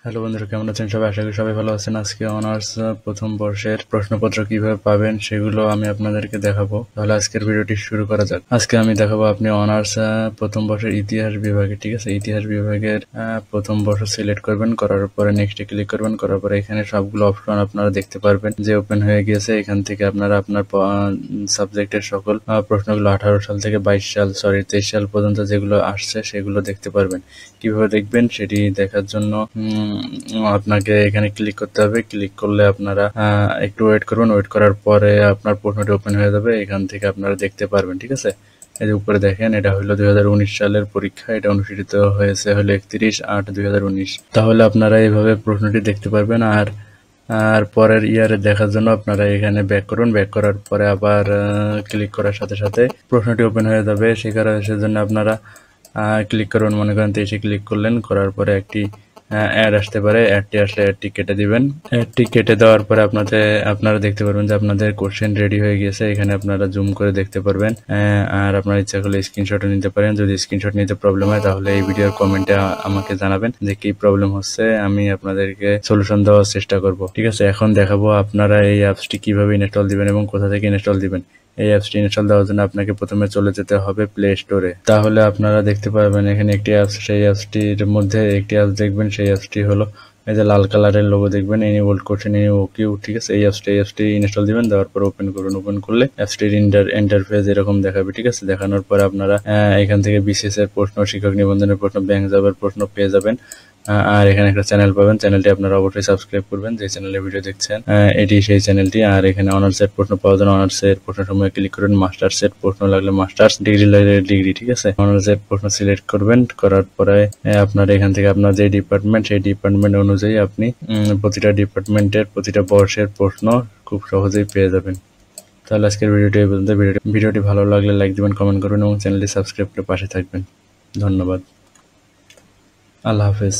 Hello বন্ধুরা, কেমন আছেন সবাই? আশা করি সবাই ভালো আছেন। আজকে অনার্স প্রথম বর্ষের প্রশ্নপত্র কিভাবে পাবেন সেগুলো আমি আপনাদেরকে দেখাবো। তাহলে আজকের ভিডিওটি শুরু করা যাক। আজকে আমি দেখাবো আপনি অনার্স প্রথম বর্ষের ইতিহাস বিভাগে, ঠিক আছে, ইতিহাস বিভাগের প্রথম বর্ষ সিলেক্ট করবেন। করার পরে নেক্সটে ক্লিক করবেন। করার পরে এখানে সবগুলো অপশন আপনারা দেখতে পারবেন যে ওপেন হয়ে গিয়েছে। এখান থেকে আপনারা আপনার সাবজেক্টের সকল প্রশ্নগুলো 18 সাল থেকে 23 সাল পর্যন্ত যেগুলো আসছে সেগুলো দেখতে পারবেন। কিভাবে দেখবেন সেটি দেখার জন্য আপনাকে এখানে ক্লিক করতে হবে। ক্লিক করলে আপনারা একটু ওয়েট করবেন। ওয়েট করার পরে আপনার প্রশ্নটি ওপেন হয়ে যাবে। এখান থেকে আপনারা দেখতে পারবেন, ঠিক আছে। এই যে উপরে দেখেন, এটা হলো 2019 সালের পরীক্ষা। এটা অনুষ্ঠিত হয়েছে হলো 31/8/2019। তাহলে আপনারা এইভাবে প্রশ্নটি দেখতে পারবেন। আর পরের ইয়ারে দেখার জন্য আপনারা এখানে ব্যাক করুন। ব্যাক করার পরে আবার ক্লিক করার সাথে সাথে প্রশ্নটি ওপেন হয়ে যাবে। সেজন্য আপনারা ক্লিক করুন। মনে করেন 23-এ ক্লিক করলেন। করার পরে একটি অ্যাড আসতে পারে। অ্যাডটি আসলে অ্যাডটি কেটে দিবেন। অ্যাডটি কেটে দেওয়ার পরে আপনারা দেখতে পারবেন যে আপনাদের কোশ্চেন রেডি হয়ে গিয়েছে। এখানে আপনারা জুম করে দেখতে পারবেন। আর আপনার ইচ্ছা করলে স্ক্রিনশটও নিতে পারেন। যদি স্ক্রিনশট নিতে প্রবলেম হয় তাহলে এই ভিডিওর কমেন্টে আমাকে জানাবেন যে কি প্রবলেম হচ্ছে। আমি আপনাদেরকে সলিউশন দেওয়ার চেষ্টা করব, ঠিক আছে। এখন দেখাবো আপনারা এই অ্যাপসটি কিভাবে ইনস্টল দিবেন এবং কোথা থেকে ইনস্টল দিবেন। এই অ্যাপসটি ইনস্টল দেওয়ার জন্য আপনাকে প্রথমে চলে যেতে হবে প্লে স্টোরে। তাহলে আপনারা দেখতে পারবেন এখানে একটি অ্যাপস। সেই অ্যাপসটির মধ্যে একটি অ্যাপস দেখবেন। সেই অ্যাপসটি হলো এই যে লাল কালারের লোগো দেখবেন, এনেবল করছেন, ওকিউ, ঠিক আছে। এই অ্যাপসটি ইনস্টল দিবেন। দেওয়ার পর ওপেন করুন। ওপেন করলে অ্যাপসটির ইন্টারফেস এরকম দেখাবে, ঠিক আছে। দেখানোর পর আপনারা এখান থেকে বিসিএস এর প্রশ্ন, শিক্ষক নিবন্ধনের প্রশ্ন, ব্যাংক জবের প্রশ্ন পেয়ে যাবেন। আর এখানে একটা চ্যানেল পাবেন। চ্যানেলটি আপনারা অবশ্যই সাবস্ক্রাইব করবেন। যে চ্যানেলে ভিডিও দেখছেন এটি সেই চ্যানেলটি। আর এখানে অনার্সের প্রশ্ন পাওয়া যায়। অনার্সের প্রশ্ন সময় ক্লিক করুন। মাস্টার্সের প্রশ্ন লাগলে মাস্টার্স, ডিগ্রি লাগলে ডিগ্রি, ঠিক আছে। অনার্সের প্রশ্ন সিলেক্ট করবেন। করার পরে আপনারা এখান থেকে আপনার যে ডিপার্টমেন্ট সেই ডিপার্টমেন্ট অনুযায়ী আপনি প্রতিটা ডিপার্টমেন্টের প্রতিটা বর্ষের প্রশ্ন খুব সহজেই পেয়ে যাবেন। তাহলে আজকের ভিডিওটি এই পর্যন্ত। ভিডিওটি ভালো লাগলে লাইক দিবেন, কমেন্ট করবেন এবং চ্যানেলটি সাবস্ক্রাইব করে পাশে থাকবেন। ধন্যবাদ। আল্লাহ হাফেজ।